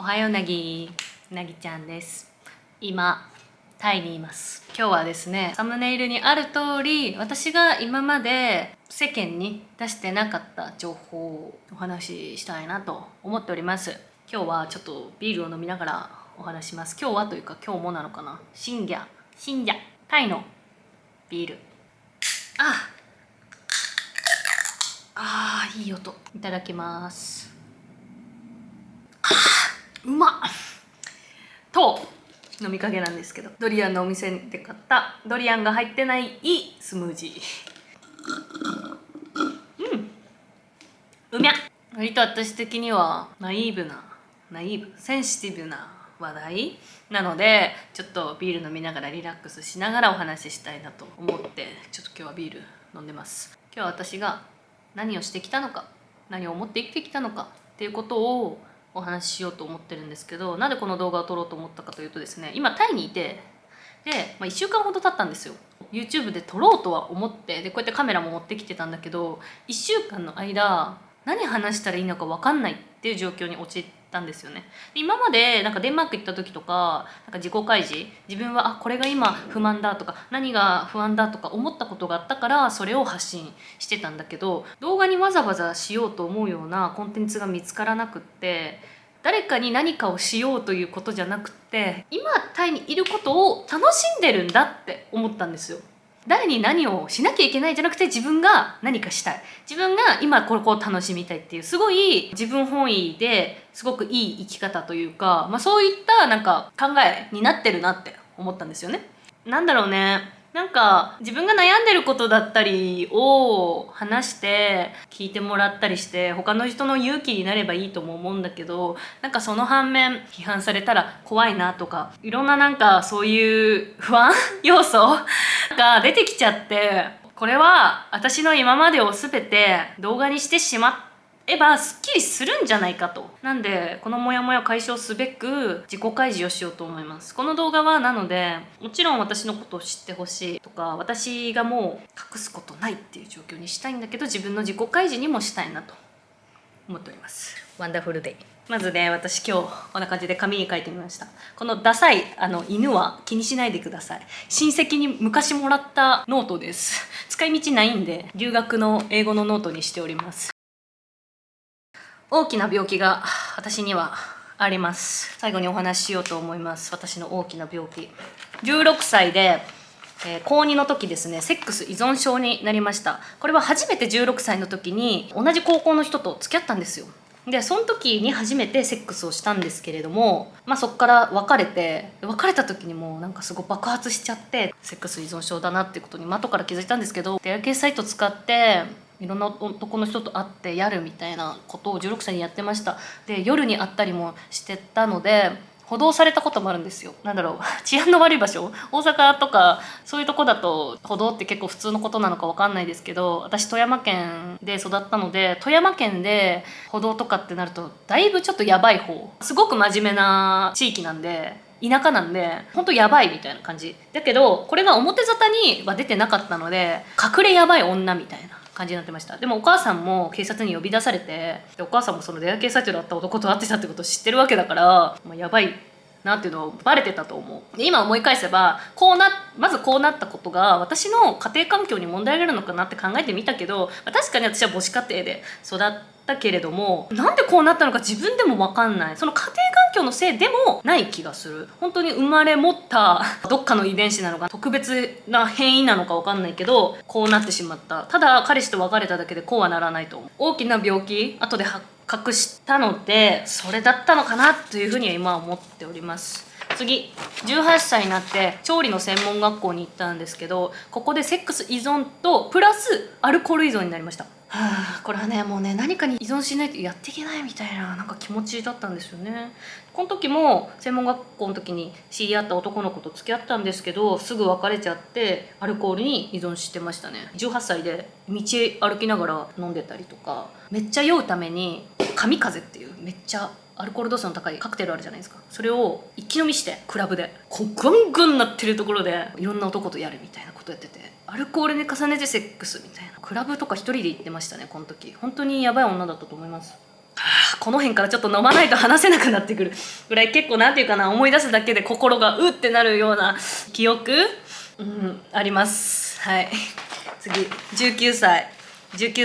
おはようなぎちゃんです。今タイにいます。今日はですね、サムネイルにある通り、私が今まで世間に出してなかった情報をお話ししたいなと思っております。今日はちょっとビールを飲みながらお話します。今日はというか今日もなのかな。新ギャタイのビール。いい音。いただきます。うまっと飲みかけなんですけど、ドリアンのお店で買ったドリアンが入ってないスムージー。うみゃ。割と私的にはナイーブセンシティブな話題なので、ちょっとビール飲みながらリラックスしながらお話ししたいなと思って、ちょっと今日はビール飲んでます。今日は私が何をしてきたのか、何を思って生きてきたのかっていうことをお話ししようと思ってるんですけど、なんでこの動画を撮ろうと思ったかというとですね、今タイにいて、で、1週間ほど経ったんですよ。 YouTube で撮ろうとは思って、でこうやってカメラも持ってきてたんだけど、1週間の間何話したらいいのか分かんないっていう状況に陥ったんですよね。で今までなんかデンマーク行った時とか、なんか自己開示、自分はこれが今不満だとか何が不安だとか思ったことがあったからそれを発信してたんだけど、動画にわざわざしようと思うようなコンテンツが見つからなくって、誰かに何かをしようということじゃなくって、今タイにいることを楽しんでるんだって思ったんですよ。誰に何をしなきゃいけないじゃなくて、自分が何かしたい、自分が今これを楽しみたいっていう、すごい自分本位ですごくいい生き方というか、そういったなんか考えになってるなって思ったんですよね。なんだろうね、なんか自分が悩んでることだったりを話して聞いてもらったりして、他の人の勇気になればいいとも思うんだけど、なんかその反面批判されたら怖いなとか、いろんななんかそういう不安要素が出てきちゃって、これは私の今までを全て動画にしてしますっきりするんじゃないかと。なんでこのモヤモヤを解消すべく自己開示をしようと思います。この動画はなので、もちろん私のことを知ってほしいとか、私がもう隠すことないっていう状況にしたいんだけど、自分の自己開示にもしたいなと思っております。ワンダフルデイ。まずね、私今日こんな感じで紙に書いてみました。このダサい犬は気にしないでください。親戚に昔もらったノートです。使い道ないんで留学の英語のノートにしております。大きな病気が私にはあります。最後にお話ししようと思います。私の大きな病気。16歳で高2の時ですね、セックス依存症になりました。これは初めて16歳の時に同じ高校の人と付き合ったんですよ。でその時に初めてセックスをしたんですけれども、そこから別れた時にもうなんかすごい爆発しちゃって、セックス依存症だなっていうことに後から気づいたんですけど、出会い系サイト使っていろんな男の人と会ってやるみたいなことを16歳にやってました。で夜に会ったりもしてたので、補導されたこともあるんですよ。なんだろう、治安の悪い場所、大阪とかそういうとこだと補導って結構普通のことなのか分かんないですけど、私富山県で育ったので、富山県で補導とかってなるとだいぶちょっとやばい方、すごく真面目な地域なんで、田舎なんで本当やばいみたいな感じだけど、これが表沙汰には出てなかったので、隠れやばい女みたいな感じになってました。でもお母さんも警察に呼び出されて、でお母さんもその出会い系サイトで会った男と会ってたってことを知ってるわけだから、やばいなっていうのをバレてたと思う。で今思い返せば、まずこうなったことが私の家庭環境に問題があるのかなって考えてみたけど、確かに私は母子家庭で育ったけれども、なんでこうなったのか自分でも分かんない。その家庭環境のせいでもない気がする。本当に生まれ持ったどっかの遺伝子なのか、特別な変異なのか分かんないけど、こうなってしまった。ただ彼氏と別れただけでこうはならないと思う。大きな病気後で発覚したので、それだったのかなというふうには今は思っております。次、18歳になって調理の専門学校に行ったんですけど、ここでセックス依存とプラスアルコール依存になりました。これはね、もうね、何かに依存しないとやっていけないみたいな、なんか気持ちだったんですよね。この時も専門学校の時に知り合った男の子と付き合ったんですけど、すぐ別れちゃってアルコールに依存してましたね。18歳で道歩きながら飲んでたりとか、めっちゃ酔うために神風っていうめっちゃアルコール度数の高いカクテルあるじゃないですか。それを一気飲みしてクラブでこうグングンなってるところでいろんな男とやるみたいなことやってて、アルコールに重ねてセックスみたいな、クラブとか一人で行ってましたね。この時本当にやばい女だったと思います。この辺からちょっと飲まないと話せなくなってくるぐらい、結構なんていうかな、思い出すだけで心がうってなるような記憶、あります。はい。次、19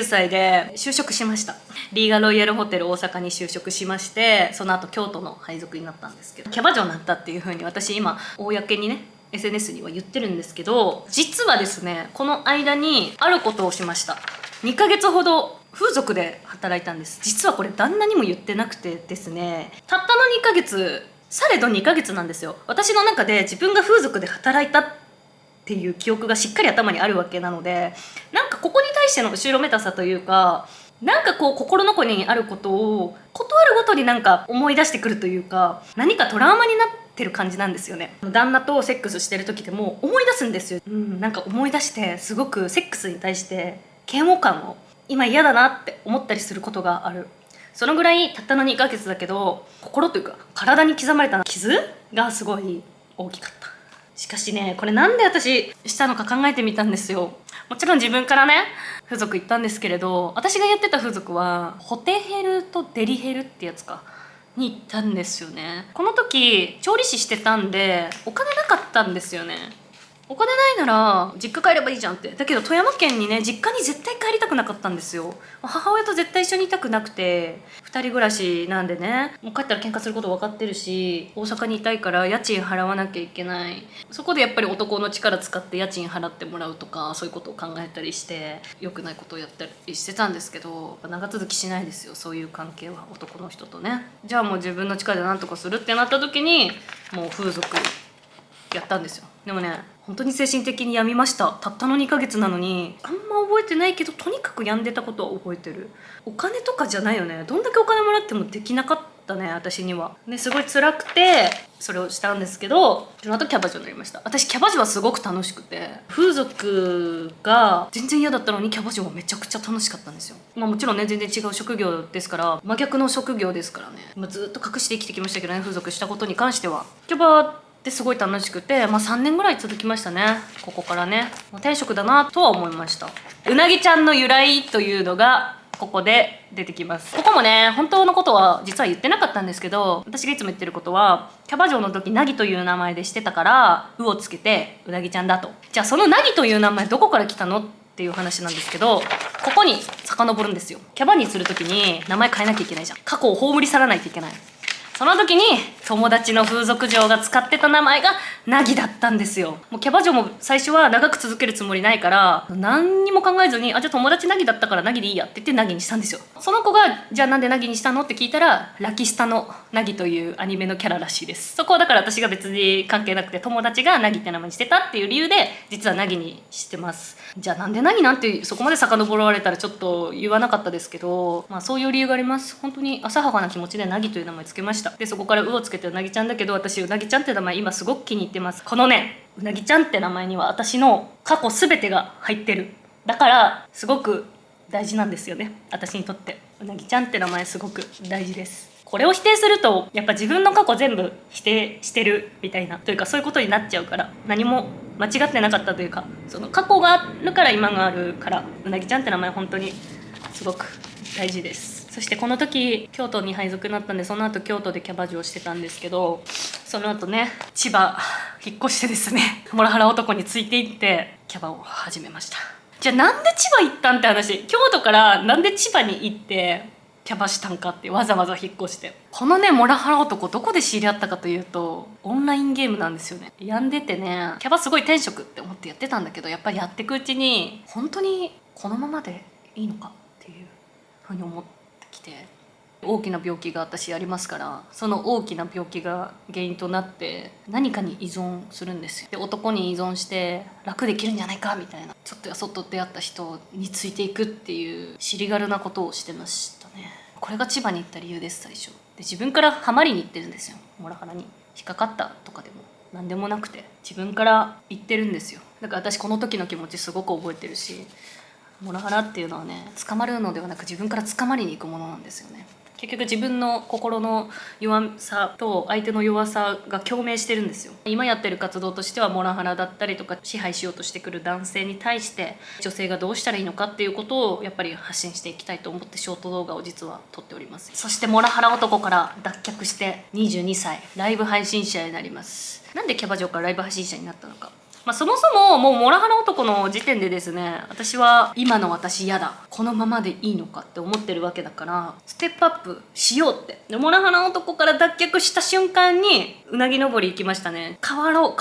歳で就職しました。リーガロイヤルホテル大阪に就職しまして、その後京都の配属になったんですけど、キャバ嬢になったっていう風に私今公にね SNS には言ってるんですけど、実はですね、この間にあることをしました。2ヶ月ほど風俗で働いたんです。実はこれ旦那にも言ってなくてですね、たったの2ヶ月、されど2ヶ月なんですよ。私の中で自分が風俗で働いたっていう記憶がしっかり頭にあるわけなので、なんかここに対しての後ろめたさというか、なんかこう心の声にあることを断るごとになんか思い出してくるというか、何かトラウマになってる感じなんですよね。旦那とセックスしてる時でも思い出すんですよ。なんか思い出してすごくセックスに対して嫌悪感を今嫌だなって思ったりすることがある。そのぐらいたったの2ヶ月だけど、心というか体に刻まれた傷がすごい大きかった。しかしね、これなんで私したのか考えてみたんですよ。もちろん自分からね風俗行ったんですけれど、私がやってた風俗はホテヘルとデリヘルってやつかに行ったんですよね。この時調理師してたんでお金なかったんですよね。お金ないなら実家帰ればいいじゃんって。だけど富山県にね、実家に絶対帰りたくなかったんですよ。母親と絶対一緒にいたくなくて、2人暮らしなんでね、もう帰ったら喧嘩すること分かってるし、大阪にいたいから家賃払わなきゃいけない。そこでやっぱり男の力使って家賃払ってもらうとか、そういうことを考えたりして良くないことをやったりしてたんですけど、長続きしないですよ、そういう関係は。男の人とね。じゃあもう自分の力で何とかするってなった時に、もう風俗やったんですよ。でもね、本当に精神的に病みました。たったの2ヶ月なのに、あんま覚えてないけど、とにかく病んでたことは覚えてる。お金とかじゃないよね。どんだけお金もらってもできなかったね、私には。ね、すごい辛くてそれをしたんですけど、その後キャバ嬢になりました。私キャバ嬢はすごく楽しくて、風俗が全然嫌だったのにキャバ嬢はめちゃくちゃ楽しかったんですよ。もちろんね、全然違う職業ですから、真逆の職業ですからね。ずっと隠して生きてきましたけどね、風俗したことに関しては。キャバですごい楽しくて、3年ぐらい続きましたね。ここからね、転職だなとは思いました。うなぎちゃんの由来というのがここで出てきます。ここもね、本当のことは実は言ってなかったんですけど、私がいつも言ってることは、キャバ嬢の時なぎという名前でしてたから「う」をつけてうなぎちゃんだと。じゃあそのなぎという名前どこから来たのっていう話なんですけど、ここに遡るんですよ。キャバにする時に名前変えなきゃいけないじゃん。過去を葬り去らないといけない。その時に友達の風俗嬢が使ってた名前がナギだったんですよ。もうキャバ嬢も最初は長く続けるつもりないから、何にも考えずに、じゃあ友達ナギだったからナギでいいやって言ってナギにしたんですよ。その子がじゃあなんでナギにしたのって聞いたら、ラキスタのナギというアニメのキャラらしいです。そこはだから私が別に関係なくて、友達がナギって名前にしてたっていう理由で実はナギにしてます。じゃあなんでナギなんてそこまで遡られたらちょっと言わなかったですけど、そういう理由があります。本当に浅はかな気持ちでナギという名前つけました。でそこから「う」をつけてうなぎちゃんだけど、私うなぎちゃんって名前今すごく気に入ってます。このね、うなぎちゃんって名前には私の過去全てが入ってる。だからすごく大事なんですよね、私にとって。うなぎちゃんって名前すごく大事です。これを否定するとやっぱ自分の過去全部否定してるみたいなというか、そういうことになっちゃうから、何も間違ってなかったというか、その過去があるから今があるから、うなぎちゃんって名前本当にすごく大事です。そしてこの時京都に配属になったんで、その後京都でキャバ嬢をしてたんですけど、その後ね、千葉引っ越してですね、モラハラ男についていってキャバを始めました。じゃあなんで千葉行ったんって話。京都からなんで千葉に行ってキャバしたんかって、わざわざ引っ越して。このね、モラハラ男どこで知り合ったかというと、オンラインゲームなんですよね。病んでてね、キャバすごい転職って思ってやってたんだけど、やっぱりやっていくうちに本当にこのままでいいのかっていうふうに思ってきて、大きな病気が私ありますから、その大きな病気が原因となって何かに依存するんですよ。で男に依存して楽できるんじゃないかみたいな、ちょっとやそっと出会った人についていくっていう尻軽なことをしてましたね。これが千葉に行った理由です。最初で自分からハマりに行ってるんですよ。モラハラに引っかかったとかでも何でもなくて、自分から行ってるんですよ。だから私この時の気持ちすごく覚えてるし、モラハラっていうのはね、捕まるのではなく自分から捕まりに行くものなんですよね。結局自分の心の弱さと相手の弱さが共鳴してるんですよ。今やってる活動としてはモラハラだったりとか支配しようとしてくる男性に対して女性がどうしたらいいのかっていうことをやっぱり発信していきたいと思ってショート動画を実は撮っております。そしてモラハラ男から脱却して22歳ライブ配信者になります。なんでキャバ嬢からライブ配信者になったのか。そもそももうモラハラ男の時点でですね、私は今の私嫌だ、このままでいいのかって思ってるわけだから、ステップアップしようって。でモラハラ男から脱却した瞬間にうなぎ登り行きましたね。変わろ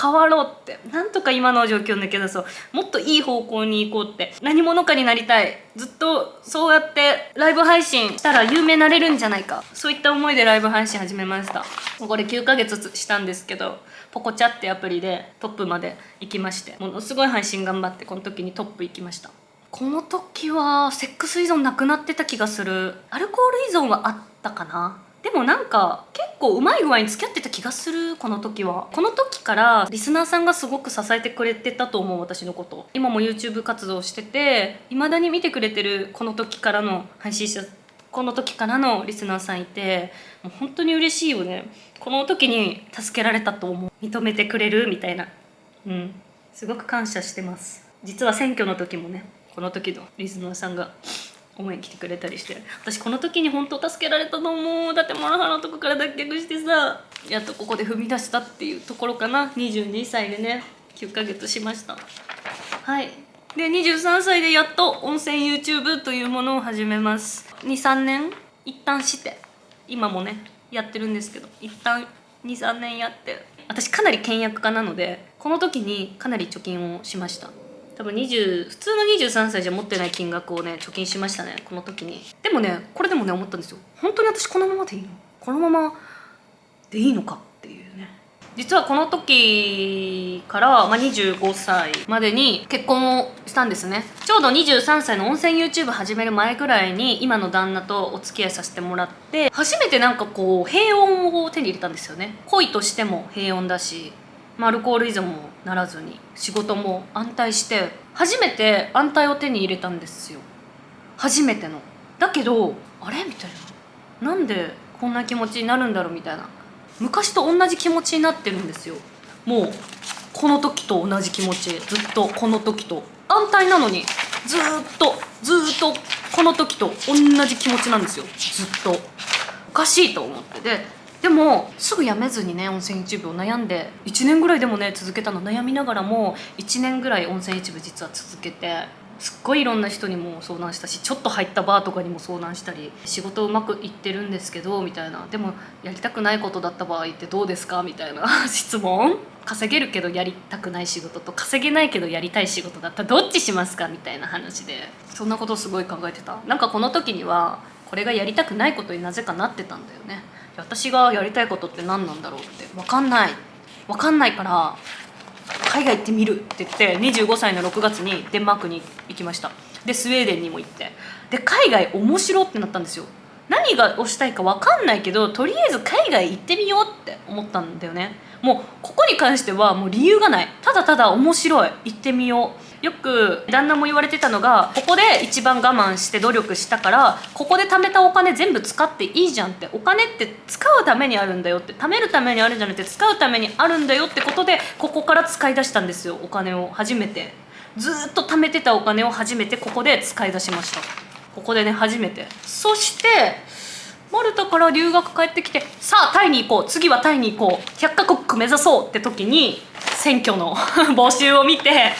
うって、なんとか今の状況を抜け出そう、もっといい方向に行こうって、何者かになりたい、ずっとそうやってライブ配信したら有名になれるんじゃないか、そういった思いでライブ配信始めました。これ9ヶ月したんですけど、ポコチャってアプリでトップまで行きまして、ものすごい配信頑張ってこの時にトップ行きました。この時はセックス依存なくなってた気がする。アルコール依存はあったかな。でもなんか結構うまい具合に付き合ってた気がする。この時からリスナーさんがすごく支えてくれてたと思う、私のこと。今も YouTube 活動してて未だに見てくれてるこの時からの配信者、この時からのリスナーさんいて、もう本当に嬉しいよね。この時に助けられたと思う。認めてくれるみたいな、すごく感謝してます。実は選挙の時もね、この時のリスナーさんが応援来てくれたりして、私この時に本当助けられたと思う。だってモラハラのとこから脱却してさ、やっとここで踏み出したっていうところかな。22歳でね、9ヶ月しました。はい。で23歳でやっと音声 YouTube というものを始めます。23年一旦して、今もねやってるんですけど、一旦 2,3 年やって、私かなり倹約家なのでこの時にかなり貯金をしました。多分普通の23歳じゃ持ってない金額をね貯金しましたね、この時に。でもね、これでもね思ったんですよ。本当に私このままでいいの？このままでいいのかっていうね。実はこの時から、25歳までに結婚をしたんですね。ちょうど23歳の温泉 YouTube 始める前ぐらいに今の旦那とお付き合いさせてもらって、初めてなんかこう平穏を手に入れたんですよね。恋としても平穏だし、アルコール依存もならずに仕事も安泰して、初めて安泰を手に入れたんですよ。初めての。だけどあれみたいな、なんでこんな気持ちになるんだろうみたいな、昔と同じ気持ちになってるんですよ。もうこの時と同じ気持ち、ずっとこの時と安泰なのにずっとこの時と同じ気持ちなんですよ。ずっとおかしいと思って。でもすぐやめずにね、温泉 YouTube を悩んで1年ぐらいでもね続けたの。悩みながらも1年ぐらい温泉 YouTube 実は続けて、すっごいいろんな人にも相談したし、ちょっと入ったバーとかにも相談したり、仕事うまくいってるんですけどみたいな、でもやりたくないことだった場合ってどうですかみたいな質問。稼げるけどやりたくない仕事と稼げないけどやりたい仕事だったらどっちしますかみたいな話で、そんなことをすごい考えてた。なんかこの時にはこれがやりたくないことになぜかなってたんだよね。私がやりたいことって何なんだろうって、分かんないから海外行ってみるって言って25歳の6月にデンマークに行きました。でスウェーデンにも行って、で海外面白ってなったんですよ。何がをしたいか分かんないけど、とりあえず海外行ってみようって思ったんだよね。もうここに関してはもう理由がない。ただただ面白い、行ってみよう。よく旦那も言われてたのが、ここで一番我慢して努力したからここで貯めたお金全部使っていいじゃんって、お金って使うためにあるんだよって、貯めるためにあるんじゃなくて使うためにあるんだよってことで、ここから使い出したんですよ。お金を初めて、ずっと貯めてたお金を初めてここで使い出しました。ここでね初めて。そしてマルタから留学帰ってきて、さあタイに行こう、次はタイに行こう、100カ国目指そうって時に選挙の募集を見て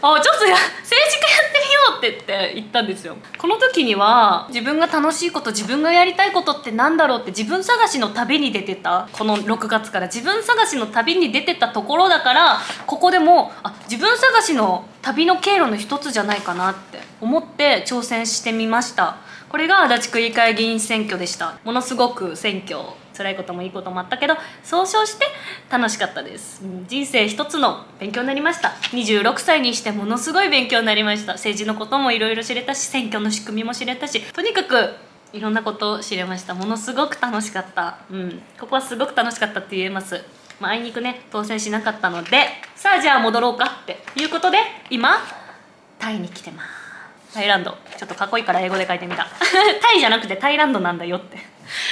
ちょっと政治家やってみようって言ったんですよ。この時には自分が楽しいこと、自分がやりたいことってなんだろうって自分探しの旅に出てた。この6月から自分探しの旅に出てたところだから、ここでも自分探しの旅の経路の一つじゃないかなって思って挑戦してみました。これが足立区議会議員選挙でした。ものすごく選挙辛いこともいいこともあったけど、総称して楽しかったです。人生一つの勉強になりました。26歳にしてものすごい勉強になりました。政治のこともいろいろ知れたし、選挙の仕組みも知れたし、とにかくいろんなことを知れました。ものすごく楽しかった。ここはすごく楽しかったって言えます。あいにくね当選しなかったので、さあじゃあ戻ろうかっていうことで今タイに来てます。タイランド。ちょっとかっこいいから英語で書いてみたタイじゃなくてタイランドなんだよって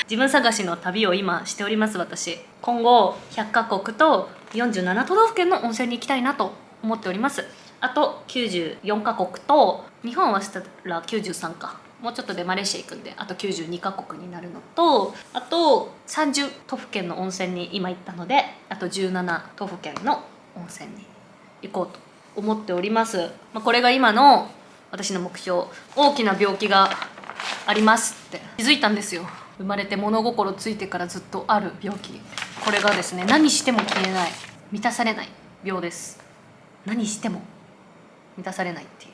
自分探しの旅を今しております。私今後100カ国と47都道府県の温泉に行きたいなと思っております。あと94カ国と、日本はしたら93か、もうちょっとでマレーシア行くんであと92カ国になるのと、あと30都府県の温泉に今行ったので、あと17都府県の温泉に行こうと思っております。これが今の私の目標。大きな病気がありますって気づいたんですよ。生まれて物心ついてからずっとある病気。これがですね、何しても消えない、満たされない病です。何しても満たされないっていう、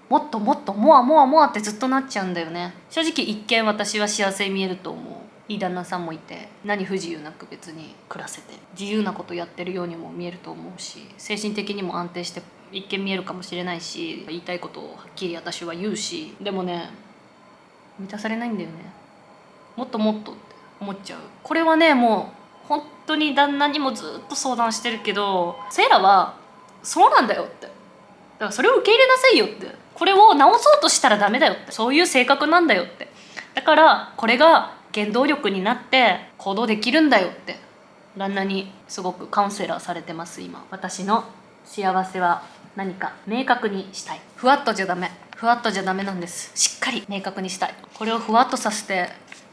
もっともっとモアモアモアってずっとなっちゃうんだよね。正直一見私は幸せに見えると思う。いい旦那さんもいて、何不自由なく別に暮らせて、自由なことやってるようにも見えると思うし、精神的にも安定して一見見えるかもしれないし、言いたいことをはっきり私は言うし、でもね、満たされないんだよね。もっともっとって思っちゃう。これはね、もう本当に旦那にもずっと相談してるけど、セイラはそうなんだよって、だからそれを受け入れなさいよって、これを直そうとしたらダメだよって、そういう性格なんだよって、だからこれが原動力になって行動できるんだよって旦那にすごくカウンセラーされてます。今私の幸せは何か明確にしたい。ふわっとじゃダメ、ふわっとじゃダメなんです。しっかり明確にしたい。これをふわっとさせて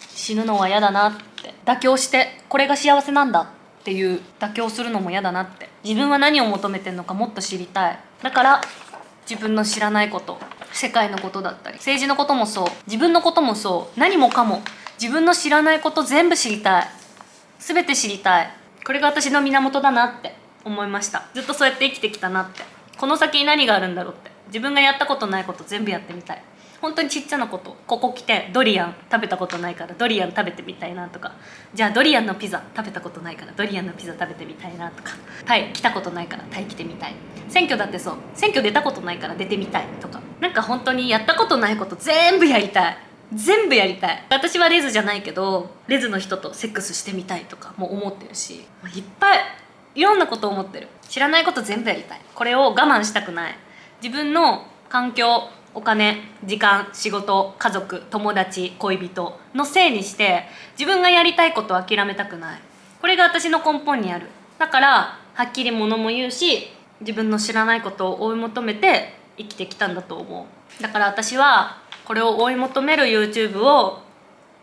死ぬのは嫌だなって、妥協してこれが幸せなんだっていう妥協するのも嫌だなって、自分は何を求めてるのかもっと知りたい。だから自分の知らないこと、世界のことだったり政治のこともそう、自分のこともそう、何もかも自分の知らないこと全部知りたい。全て知りたい。これが私の源だなって思いました。ずっとそうやって生きてきたなって。この先に何があるんだろうって、自分がやったことないこと全部やってみたい。本当にちっちゃなこと、ここ来てドリアン食べたことないからドリアン食べてみたいなとか、じゃあドリアンのピザ食べたことないからドリアンのピザ食べてみたいなとか、タイ来たことないからタイ来てみたい。選挙だってそう、選挙出たことないから出てみたいとか、なんか本当にやったことないこと全部やりたい。全部やりたい。私はレズじゃないけどレズの人とセックスしてみたいとかも思ってるし、いっぱいいろんなこと思ってる。知らないこと全部やりたい。これを我慢したくない。自分の環境、お金、時間、仕事、家族、友達、恋人のせいにして自分がやりたいことを諦めたくない。これが私の根本にある。だからはっきり物も言うし、自分の知らないことを追い求めて生きてきたんだと思う。だから私はこれを追い求める YouTube を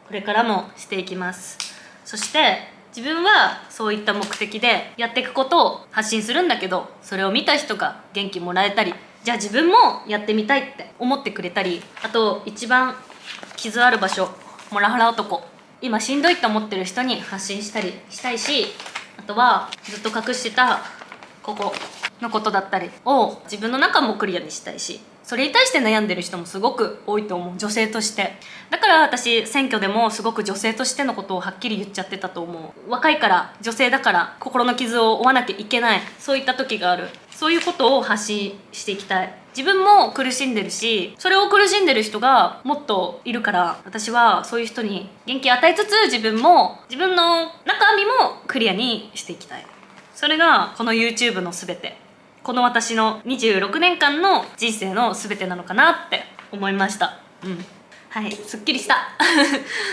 これからもしていきます。そして自分はそういった目的でやっていくことを発信するんだけど、それを見た人が元気もらえたり、じゃあ自分もやってみたいって思ってくれたり、あと一番傷ある場所、モラハラ男、今しんどいって思ってる人に発信したりしたいし、あとはずっと隠してたここのことだったりを自分の中もクリアにしたいし、それに対して悩んでる人もすごく多いと思う、女性として。だから私選挙でもすごく女性としてのことをはっきり言っちゃってたと思う。若いから、女性だから心の傷を負わなきゃいけない、そういった時がある。そういうことを発信していきたい。自分も苦しんでるし、それを苦しんでる人がもっといるから、私はそういう人に元気与えつつ、自分も自分の中身もクリアにしていきたい。それがこの YouTube の全て、この私の26年間の人生の全てなのかなって思いました。はい、すっきりした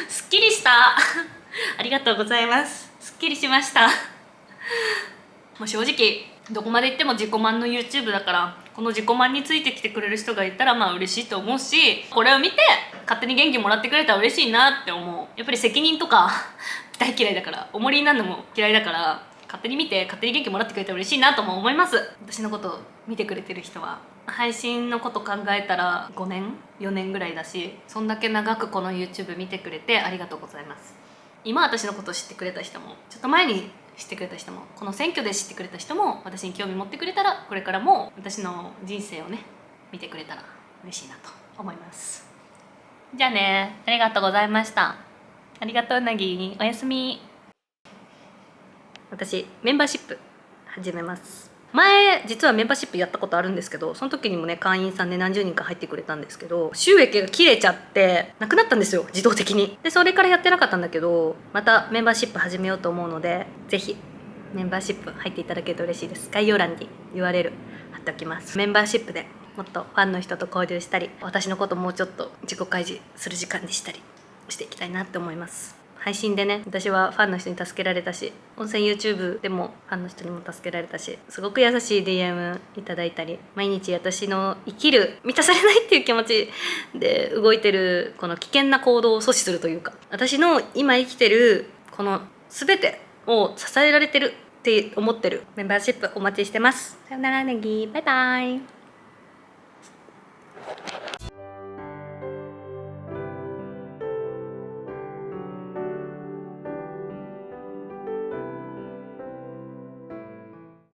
すっきりしたありがとうございます。すっきりしましたもう正直どこまで行っても自己満の YouTube だから、この自己満についてきてくれる人がいたらまあ嬉しいと思うし、これを見て勝手に元気もらってくれたら嬉しいなって思う。やっぱり責任とか大嫌いだから、重りになるのも嫌いだから、勝手に見て勝手に元気もらってくれたら嬉しいなとも思います。私のことを見てくれてる人は配信のこと考えたら5年4年ぐらいだし、そんだけ長くこの YouTube 見てくれてありがとうございます。今私のことを知ってくれた人も、ちょっと前に知ってくれた人も、この選挙で知ってくれた人も、私に興味持ってくれたら、これからも私の人生をね見てくれたら嬉しいなと思います。じゃあね、ありがとうございました。ありがとうなぎ、おやすみ。私メンバーシップ始めます。前実はメンバーシップやったことあるんですけど、その時にもね会員さんで何十人か入ってくれたんですけど、収益が切れちゃってなくなったんですよ、自動的に。でそれからやってなかったんだけど、またメンバーシップ始めようと思うので、ぜひメンバーシップ入っていただけると嬉しいです。概要欄に URL 貼っておきます。メンバーシップでもっとファンの人と交流したり、私のこともうちょっと自己開示する時間にしたりしていきたいなって思います。配信でね、私はファンの人に助けられたし、音声 YouTube でもファンの人にも助けられたし、すごく優しい DM いただいたり、毎日私の生きる満たされないっていう気持ちで動いてるこの危険な行動を阻止するというか、私の今生きてるこの全てを支えられてるって思ってるメンバーシップお待ちしてます。さよならネギ、バイバイ。